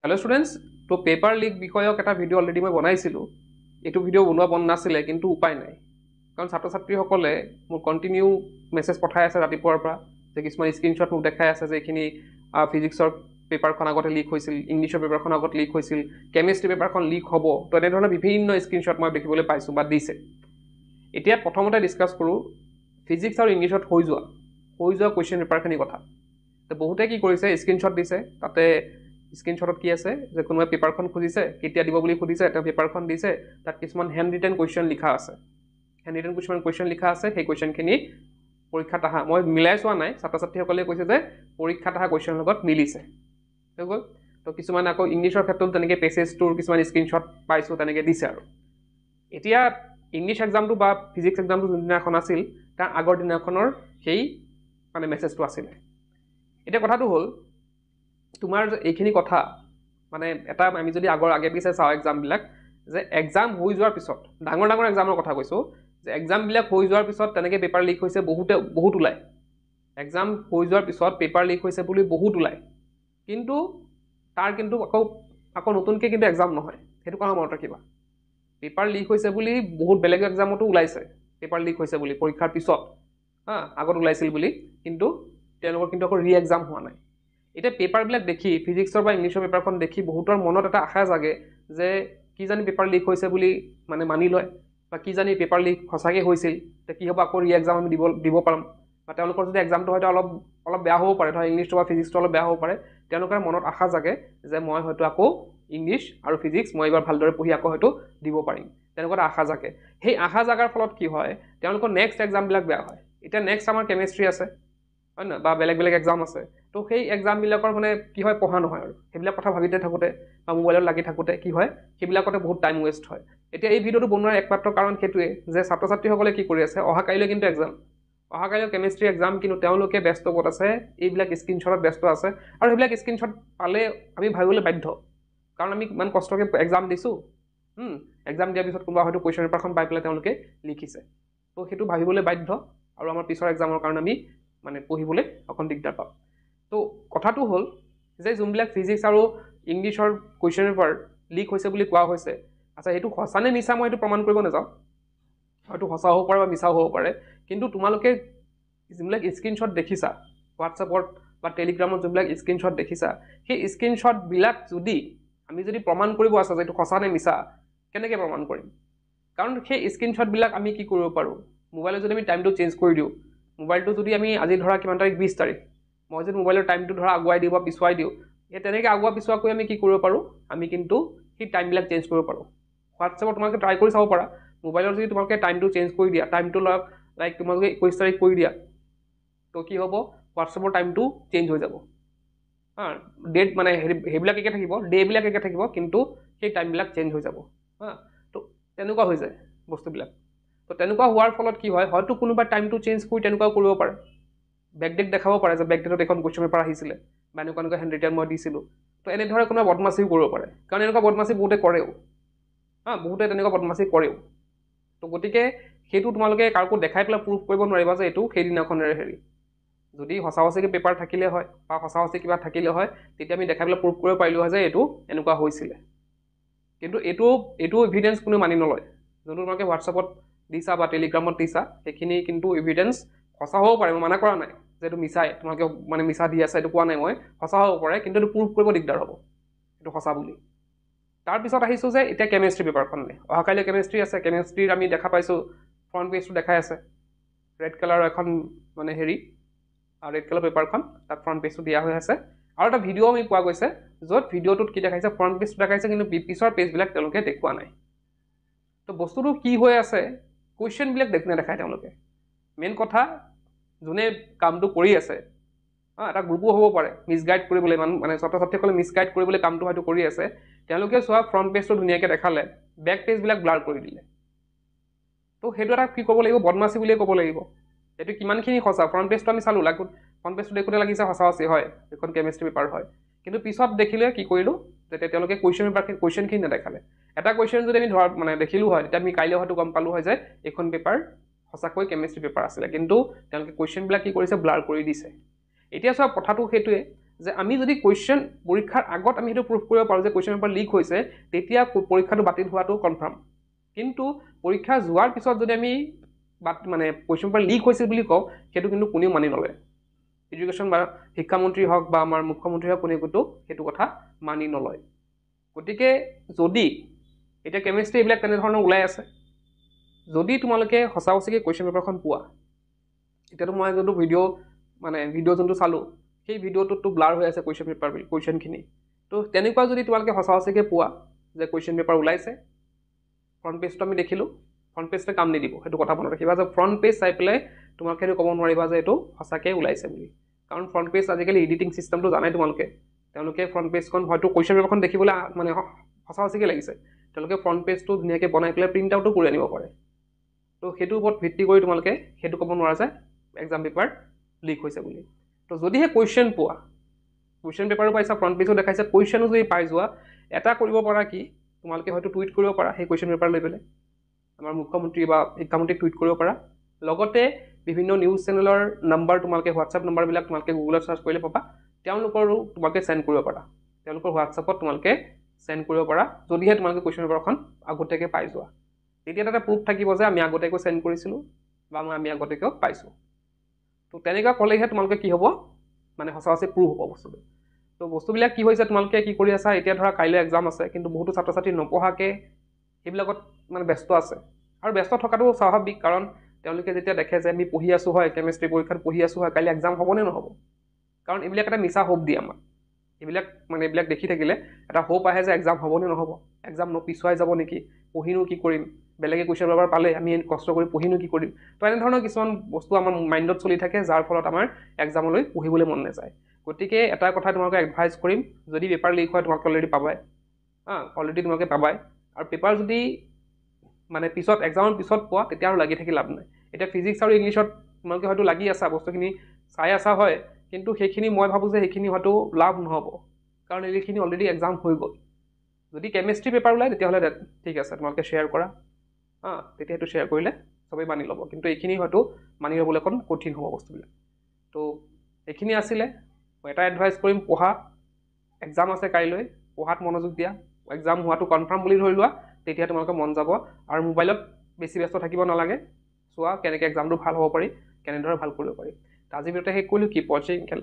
Hello students तो paper leak विषयक এটা ভিডিও অলৰেডি মই বনাইছিলো এটো ভিডিও বনোৱা বন নাছিলে কিন্তু উপায় নাই কাৰণ ছাত্ৰ ছাত্ৰীসকলে মোৰ কন্টিনিউ মেছেজ পঠাই আছে ৰাতিপুৱাৰ পৰা যে কিছুমান স্ক্ৰিনশ্বট মোক দেখাই আছে যে এখিনি ফিজিক্সৰ পেপাৰখন আগতে লিক হৈছিল ইংলিছৰ পেপাৰখন আগত লিক হৈছিল কেমিষ্ট্ৰি পেপাৰখন লিক হ'ব তো এনে ধৰণৰ বিভিন্ন স্ক্ৰিনশ্বট মই দেখিবলৈ পাইছো বা দিছে এতিয়া প্ৰথমতে ডিসকাস কৰো ফিজিক্স আৰু ইংলিছত হৈ যোৱা কোৱেশ্চন পেপাৰখিনি কথা তো বহুতে কি কৰিছে স্ক্ৰিনশ্বট দিছে তাতে স্ক্ৰিনশ্বটত কি আছে যে কোনোবা পেপাৰখন খুজিছে কেতিয়া দিব বুলি খুজিছে এটা পেপাৰখন দিছে তাত কিছুমান হ্যান্ড ৰিটেন কোৱেশ্চন লিখা আছে হ্যান্ড ৰিটেন কোৱেশ্চন লিখা আছে সেই কোৱেশ্চনখিনি পৰীক্ষাত আহা মই মিলাই চোৱা নাই ছাত্ৰ ছাত্ৰীসকলে কৈছে যে পৰীক্ষাত আহা কোৱেশ্চনৰ লগত মিলিছে হৈ গ'ল তো কিছুমান আকৌ ইংলিছৰ ক্ষেত্ৰত তেনেকৈ পেছেজটোৰ কিছুমান স্ক্ৰিনশ্বট পাইছো তেনেকৈ দিছে আৰু এতিয়া ইংলিছ এক্সামটো বা ফিজিক্স এক্সামটো যোনদিনাখন আছিল তাৰ আগৰ দিনাখনৰ সেই মানে মেছেজটো আছিল এতিয়া কথাটো হ'ল তোমাৰ এইখিনি কথা মানে এটা আমি যদি আগৰ আগে পিছে চাও এক্সাম বিলাক যে এক্সাম হৈ যোৱাৰ পিছত ডাঙৰ ডাঙৰ এক্সামৰ কথা কৈছো যে এক্সাম বিলাক হৈ যোৱাৰ পিছত তেনেকৈ পেপাৰ লিক হৈছে বহুত ওলাই এক্সাম হৈ যোৱাৰ পিছত পেপাৰ লিক হৈছে বুলি বহুত ওলাই কিন্তু তাৰ কিন্তু আকৌ নতুনকৈ কিন্তু এক্সাম নহয় সেইটো কথা মনত ৰাখিবা পেপাৰ লিক হৈছে বুলি বহুত বেলেগ এক্সামতো ওলাইছে পেপাৰ লিক হৈছে বুলি পৰীক্ষাৰ পিছত আগত ওলাইছিল বুলি কিন্তু তেওঁলোকৰ কিন্তু আকৌ ৰি এক্সাম হোৱা নাই এটা পেপাৰবিলাক দেখি ফিজিক্সৰ বা ইংলিছৰ পেপাৰখন দেখি বহুতৰ মনত এটা আশা জাগে যে কি জানি পেপাৰ লিক হৈছে বুলি মানে মানি লয় বা কি জানি পেপাৰ লিক সঁচাকৈ হৈছিল তে কি হ'ব আকৌ ৰি এক্সাম আমি দিব পাম বা তেওঁলোকৰ যদি এক্সামটো হয়তো অলপ বেয়া হ'ব পাৰে ধৰা ইংলিছটো বা ফিজিক্সটো অলপ বেয়া হ'ব পাৰে তেওঁলোকৰ মনত আশা জাগে যে মই হয়তো আকৌ ইংলিছ আৰু ফিজিক্স মই এবাৰ ভালদৰে পঢ়ি আকৌ হয়তো দিব পাৰিম তেনেকুৱা আশা জাগে সেই আশা জাগাৰ ফলত কি হয় তেওঁলোকৰ নেক্সট এক্সামবিলাক বেয়া হয় এতিয়া নেক্সট আমাৰ কেমিষ্ট্ৰি আছে হয় না বা বেলেগ বেলেগ এক্সাম আছে তো সেই এক্সামবিলাকৰ মানে কি হয় পঢ়া নহয় আৰু সেইবিলাক কথা ভাবিতে থাকোঁতে বা মোবাইলত লাগি থাকোঁতে কি হয় সেইবিলাকতে বহুত টাইম ৱেষ্ট হয় এতিয়া এই ভিডিঅ'টো বনোৱাৰ একমাত্ৰ কাৰণ সেইটোৱে যে ছাত্ৰ ছাত্ৰীসকলে কি কৰি আছে অহাকাইলৈ কিন্তু এক্সাম অহাকাইলৈ কেমিষ্ট্ৰি এক্সাম কিন্তু তেওঁলোকে ব্যস্ত ক'ত আছে এইবিলাক স্ক্ৰিনশ্বটত ব্যস্ত আছে আৰু সেইবিলাক স্ক্ৰিনশ্বট পালে আমি ভাবিবলৈ বাধ্য কাৰণ আমি ইমান কষ্টকৈ এক্সাম দিছোঁ এক্সাম দিয়াৰ পিছত কোনোবা হয়তো কুৱেশ্যন পেপাৰখন পাই পেলাই তেওঁলোকে লিখিছে তো সেইটো ভাবিবলৈ বাধ্য আৰু আমাৰ পিছৰ এক্সামৰ কাৰণে আমি মানে পঢ়িবলৈ অকণ দিগদাৰ পাম তো কথাটো হ'ল যে যোনবিলাক ফিজিক্স আৰু ইংলিছৰ কুৱেশ্যন পেপাৰ লিক হৈছে বুলি কোৱা হৈছে আচ্ছা সেইটো সঁচা নে মিছা মই সেইটো প্ৰমাণ কৰিব নাযাওঁ হয়তো সঁচা হ'ব পাৰে বা মিছাও হ'ব পাৰে কিন্তু তোমালোকে যোনবিলাক স্ক্ৰিনশ্বট দেখিছা হোৱাটছএপত বা টেলিগ্ৰামত যোনবিলাক স্ক্ৰিনশ্বট দেখিছা সেই স্ক্ৰিনশ্বটবিলাক আমি যদি প্ৰমাণ কৰিব আছে যে এইটো সঁচা নে মিছা কেনেকৈ প্ৰমাণ কৰিম কাৰণ সেই স্ক্ৰিনশ্বটবিলাক আমি কি কৰিব পাৰোঁ মোবাইলত যদি আমি টাইমটো চেঞ্জ কৰি দিওঁ মোবাইলটো যদি আমি আজি ধৰা কিমান তাৰিখ 20 তাৰিখ মই যদি মোবাইলৰ টাইমটো ধৰা আগুৱাই দিওঁ বা পিছুৱাই দিওঁ এই তেনেকৈ আগুৱা পিছুৱাকৈ আমি কি কৰিব পাৰোঁ আমি কিন্তু সেই টাইমবিলাক চেঞ্জ কৰিব পাৰোঁ হোৱাটছএপত তোমালোকে ট্ৰাই কৰি চাব পাৰা মোবাইলত যদি তোমালোকে টাইমটো চেঞ্জ কৰি দিয়া টাইমটো লাইক তোমালোকে 21 তাৰিখ কৰি দিয়া তো কি হ'ব হোৱাটছএপৰ টাইমটো চেঞ্জ হৈ যাব ডেট মানে সেইবিলাক একে থাকিব ডেবিলাক একে থাকিব কিন্তু সেই টাইমবিলাক চেঞ্জ হৈ যাব তো তেনেকুৱা হৈ যায় বস্তুবিলাক তো তেনেকুৱা হোৱাৰ ফলত কি হয় হয়তো কোনোবা টাইমটো চেঞ্জ কৰি তেনেকুৱাও কৰিব পাৰে বেকডেট দেখাব পাৰে যে বেকডেটত এখন কুৱেশ্যন পেপাৰ আহিছিলে বা এনেকুৱা হ্যান্ড ৰিটেন মই দিছিলোঁ তো এনেধৰণে কোনোবা বদমাচিও কৰিব পাৰে কাৰণ এনেকুৱা বদমাচি বহুতে কৰেও বহুতে তেনেকুৱা বদমাচি কৰেও তো গতিকে সেইটো তোমালোকে কাকো দেখাই পেলাই প্ৰুফ কৰিব নোৱাৰিবা যে এইটো সেইদিনাখনেৰে হেৰি যদি সঁচা সঁচিকৈ পেপাৰ থাকিলে হয় বা সঁচা সঁচি কিবা থাকিলে হয় তেতিয়া আমি দেখাই পেলাই প্ৰুফ কৰিব পাৰিলোঁ হয় যে এইটো এনেকুৱা হৈছিলে কিন্তু এইটো এভিডেঞ্চ কোনো মানি নলয় যোনটো তোমালোকে হোৱাটছএপত দিছা বা টেলিগ্ৰামত দিছা সেইখিনি কিন্তু এভিডেঞ্চ সঁচা হ'ব পাৰে মই মানা কৰা নাই যে এইটো মিছাই তোমালোকে মানে মিছা দি আছে এইটো কোৱা নাই মই সঁচা হ'ব পাৰে কিন্তু এইটো প্ৰুফ কৰিব দিগদাৰ হ'ব এইটো সঁচা বুলি তাৰপিছত আহিছোঁ যে এতিয়া কেমিষ্ট্ৰি পেপাৰখনলৈ অহাকাইলৈ কেমিষ্ট্ৰি আছে কেমিষ্ট্ৰিৰ আমি দেখা পাইছোঁ ফ্ৰণ্ট পেজটো দেখাই আছে ৰেড কালাৰৰ এখন মানে হেৰি ৰেড কালাৰ পেপাৰখন তাত ফ্ৰণ্ট পেজটো দিয়া হৈ আছে আৰু এটা ভিডিঅ' আমি পোৱা গৈছে য'ত ভিডিঅ'টোত কি দেখাইছে ফ্ৰণ্ট পেজটো দেখাইছে কিন্তু পিছৰ পেজবিলাক তেওঁলোকে দেখুওৱা নাই তো বস্তুটো কি হৈ আছে কুৱেশ্যনবিলাক নেদেখায় তেওঁলোকে মেইন কথা যোনে কামটো কৰি আছে এটা গ্ৰুপো হ'ব পাৰে মিছগাইড কৰিবলৈ মানে ছাত্ৰ ছাত্ৰীসকলে মিছগাইড কৰিবলৈ কামটো হয়তো কৰি আছে তেওঁলোকে চোৱা ফ্ৰণ্ট পেজটো ধুনীয়াকৈ দেখালে বেক পেজবিলাক ব্লাৰ কৰি দিলে তো সেইটো এটা কি ক'ব লাগিব বদমাচি বুলিয়ে ক'ব লাগিব এইটো কিমানখিনি সঁচা ফ্ৰণ্ট পেজটো আমি চালোঁ ফ্ৰণ্ট পেজটো দেখোঁতে লাগিছে সঁচা সঁচি হয় এখন কেমিষ্ট্ৰি পেপাৰ হয় কিন্তু পিছত দেখিলে কি কৰিলোঁ যে তেওঁলোকে কুৱেশ্যনখিনি নেদেখালে এটা কুৱেশ্যন যদি আমি ধৰা মানে দেখিলোঁ হয় তেতিয়া আমি কাইলৈ হয়তো গম পালোঁ হয় যে এইখন পেপাৰ সঁচাকৈ কেমিষ্ট্ৰি পেপাৰ আছিলে কিন্তু তেওঁলোকে কুৱেশ্যনবিলাক কি কৰিছে ব্লাৰ কৰি দিছে এতিয়া চোৱা কথাটো সেইটোৱে যে আমি যদি কুৱেশ্যন পৰীক্ষাৰ আগত আমি সেইটো প্ৰুফ কৰিব পাৰোঁ যে কুৱেশ্যন পেপাৰ লিক হৈছে, তেতিয়া পৰীক্ষাটো বাতিল হোৱাটো কনফাৰ্ম। কিন্তু পৰীক্ষা যোৱাৰ পিছত যদি আমি মানে কুৱেশ্যন পেপাৰ লিক হৈছে বুলি কওঁ, সেইটো কিন্তু কোনেও মানি নলয়। এডুকেশ্যন বা শিক্ষামন্ত্ৰী হওক বা আমাৰ মুখ্যমন্ত্ৰী হওক কোনে কিন্তু সেইটো কথা মানি নলয়। গতিকে যদি এতিয়া কেমিষ্ট্ৰি এইবিলাক তেনেধৰণৰ ওলাই আছে, যদি তোমালোকে সঁচা সঁচিকৈ কুৱেশ্যন পেপাৰখন পোৱা, এতিয়াতো মই যোনটো ভিডিঅ' যোনটো চালোঁ, সেই ভিডিঅ'টোতো ব্লাৰ হৈ আছে কুৱেশ্যনখিনি। তো তেনেকুৱা যদি তোমালোকে সঁচা সঁচিকৈ পোৱা যে কুৱেশ্যন পেপাৰ ওলাইছে, ফ্ৰণ্ট পেজটো আমি দেখিলোঁ, ফ্ৰণ্ট পেজটো কাম নিদিব, সেইটো কথা মনত ৰাখিবা যে ফ্ৰণ্ট পেজ চাই পেলাই তোমালোকে সেইটো ক'ব নোৱাৰিবা যে এইটো সঁচাকৈ ওলাইছে বুলি। কাৰণ ফ্ৰণ্ট পেজ আজিকালি এডিটিং চিষ্টেমটো জানাই তেওঁলোকে ফ্ৰণ্ট পেজখন হয়তো কুৱেশ্যন পেপাৰখন দেখিবলৈ মানে সঁচা সঁচিকৈ লাগিছে, তেওঁলোকে ফ্ৰণ্ট পেজটো ধুনীয়াকৈ বনাই পেলাই প্ৰিণ্ট আউটো কৰি আনিব পাৰে। তো সেইটোৰ ওপৰত ভিত্তি কৰি তোমালোকে সেইটো ক'ব নোৱাৰা যে এক্সাম পেপাৰ লিক হৈছে বুলি। তো যদিহে কুৱেশ্যন পোৱা, কুৱেশ্যন পেপাৰো পাইছা, ফ্ৰণ্ট পেজো দেখাইছে, কুৱেশ্যনো যদি পাই যোৱা, এটা কৰিব পাৰা কি, তোমালোকে হয়তো টুইট কৰিব পাৰা সেই কুৱেশ্যন পেপাৰ লৈ পেলাই, আমাৰ মুখ্যমন্ত্ৰী বা শিক্ষামন্ত্ৰীক টুইট কৰিব পাৰা। লগতে বিভিন্ন নিউজ চেনেলৰ নাম্বাৰ তোমালোকে হোৱাটছআপ নাম্বাৰবিলাক তোমালোকে গুগলত চাৰ্চ কৰিলে পাবা, তেওঁলোকৰো তোমালোকে চেণ্ড কৰিব পাৰা, তেওঁলোকৰ হোৱাটছআপত তোমালোকে চেণ্ড কৰিব পাৰা, যদিহে তোমালোকে কুৱেশ্যন পেপাৰখন আগতীয়াকৈ পাই যোৱা। তেতিয়া এটা প্ৰুফ থাকিব যে আমি আগতীয়াকৈ চেণ্ড কৰিছিলোঁ বা আমি আগতীয়াকৈ পাইছোঁ। তো তেনেকুৱা ক'লেহে তোমালোকে কি হ'ব, মানে সঁচা সঁচি প্ৰুফ হ'ব বস্তুটো। তো বস্তুবিলাক কি হৈছে, তোমালোকে কি কৰি আছা, এতিয়া ধৰা কাইলৈ এক্সাম আছে, কিন্তু বহুতো ছাত্ৰ ছাত্ৰী নপঢ়াকৈ সেইবিলাকত মানে ব্যস্ত আছে। আৰু ব্যস্ত থকাটো স্বাভাৱিক, কাৰণ তেওঁলোকে যেতিয়া দেখে যে আমি পঢ়ি আছোঁ হয়, কেমিষ্ট্ৰি পৰীক্ষাত পঢ়ি আছোঁ হয়, কাইলৈ এক্সাম হ'বনে নহ'ব। কাৰণ এইবিলাক এটা মিছা হোপ দিয়ে আমাক। এইবিলাক দেখি থাকিলে এটা হোপ আহে যে এক্সাম হ'বনে নহ'ব, এক্সাম পিছুৱাই যাব নেকি, পঢ়িনো কি কৰিম, বেলেগে কুৱেশ্যন পেপাৰ পালে আমি কষ্ট কৰি পঢ়িনো কি কৰিম। তো এনেধৰণৰ কিছুমান বস্তু আমাৰ মাইণ্ডত চলি থাকে, যাৰ ফলত আমাৰ এক্সামলৈ পঢ়িবলৈ মন নাযায়। গতিকে এটা কথা তোমালোকে এডভাইচ কৰিম, যদি পেপাৰ লিক হয় তোমালোকে অলৰেডি পাবাই, আৰু পেপাৰ যদি মানে পিছত এক্সামৰ পিছত পোৱা, তেতিয়া আৰু লাগি থাকি লাভ নাই। এতিয়া ফিজিক্স আৰু ইংলিছত তোমালোকে হয়তো লাগি আছা, বস্তুখিনি চাই আছা হয়, কিন্তু সেইখিনি মই ভাবোঁ যে সেইখিনি হয়তো লাভ নহ'ব, কাৰণ এইখিনি অলৰেডি এক্সাম হৈ গ'ল। যদি কেমিষ্ট্ৰি পেপাৰ ওলায় তেতিয়াহ'লে ঠিক আছে, তোমালোকে শ্বেয়াৰ কৰা, তেতিয়া সেইটো শ্বেয়াৰ কৰিলে চবেই মানি ল'ব, কিন্তু এইখিনি হয়তো মানি ল'বলৈ অকণ কঠিন হ'ব বস্তুবিলাক। তো এইখিনি আছিলে, মই এটা এডভাইচ কৰিম, পঢ়া, এক্সাম আছে কাইলৈ, পঢ়াত মনোযোগ দিয়া, এক্সাম হোৱাটো কনফাৰ্ম বুলি ধৰি লোৱা, তেতিয়া তোমালোকৰ মন যাব। আৰু মোবাইলত বেছি ব্যস্ত থাকিব নালাগে, চোৱা কেনেকৈ এক্সামটো ভাল হ'ব পাৰি, কেনেদৰে ভাল কৰিব পাৰি। আজিৰ ভিডিঅ'তে শেষ কৰিলোঁ, কিপ ৱাচিং খেলা।